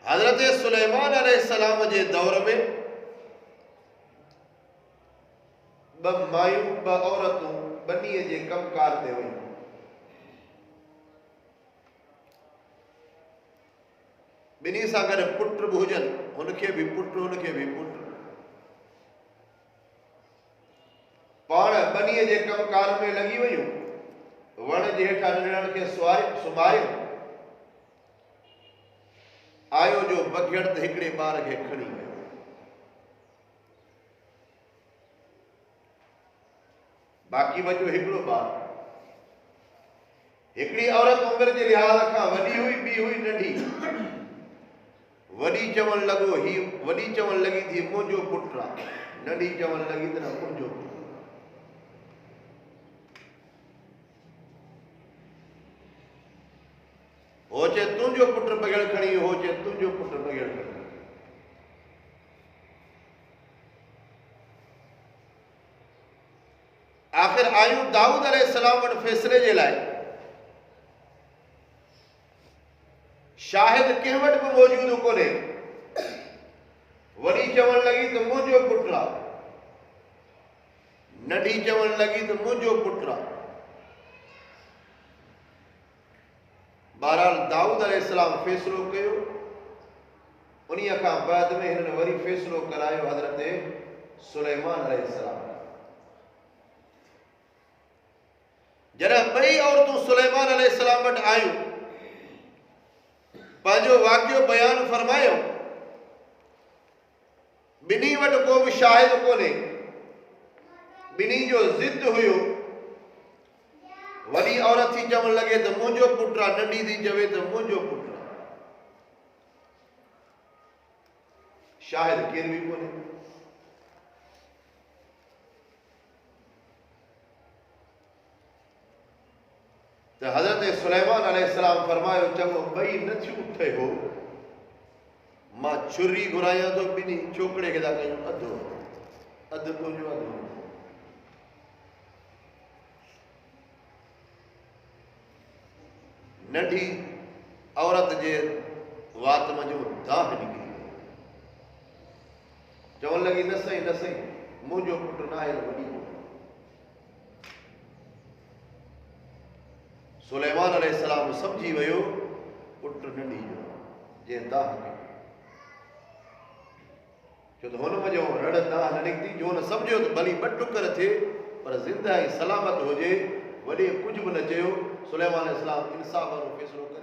हज़रत सुलेमान अलैहिस्सलाम जे दौर में ब मायूं ब औरतूं बनीअ जे कमकार ते वयूं। बिन्ही सां गॾु पुट बि हुजनि, हुनखे बि पुट, हुनखे बि पुट। पाण बनीअ जे कमकार में लॻी वयूं, वण जे हेठां निड़ण खे सुम्हारियो। आयो जो बघियड़ त हिकिड़े ॿार खे खणी वियो। बाक़ी बचो हिकिड़ो ॿारु। हिकिड़ी औरत उमिरि जे लिहाज़ खां वॾी हुई, ॿी हुई नंढी। वॾी चवणु लॻो ही, वॾी चवणु लॻी थी मुंहिंजो पुटु आहे, नंढी चवणु लॻी त न मुंहिंजो पुटु। हो चए तुंहिंजो पुटु बग़ैर खणी वियो, हो चए तुंहिंजो पुटु बग़ैर खणी वियो। आख़िर आयूं दाऊद अलैहिस्सलाम वटि फ़ैसिले जे लाइ। शाहिद कंहिं वटि बि मौजूदु कोन्हे। वॾी चवणु लॻी त मुंहिंजो पुटु आहे, नंढी चवणु लॻी त मुंहिंजो पुटु आहे। बहरहाल दाऊद अलैहिस्सलाम फ़ैसिलो कयो। उन्हीअ खां बाद में हिननि वरी फ़ैसिलो करायो हज़रत सुलेमान अलैहिस्सलाम। जॾहिं ॿई औरतूं सुलेमान अलैहिस्सलाम वटि आयूं, पंहिंजो वाक़ियो बयानु फरमायो। ॿिन्ही वटि को बि शाहिद कोन्हे, ॿिन्ही जो ज़िद हुयो। वॾी औरत थी चवणु लॻे त मुंहिंजो पुटु आहे, नंढी थी चवे त मुंहिंजो पुटु आहे। शाहिद केरु बि कोन्हे। त हज़रत सुलेमान अलैहिस्सलाम फरमायो, चङो ॿई नथियूं ठहियो, मां छुरी घुरायां थो, ॿिन्ही छोकिरे खे था कयूं अधु अधु तुंहिंजो अधु। नंढी औरत जे वात में जो दाह निकिरी, चवणु लॻी न सही न सही, मुंहिंजो पुटु न आहे, वॾी सुलेमान अलैहिस्सलाम सम्झी वियो पुटु नंढी जो जंहिं दाह कई। छो त हुन में जो रड़ दाह न निकिती, जो न सम्झियो त भली ॿ टुकर थिए पर ज़िंदा ऐं सलामत हुजे, वॾे कुझु बि न चयो। सुलेमान अलैहिस्सलाम इंसाफ़ वारो फ़ैसिलो करे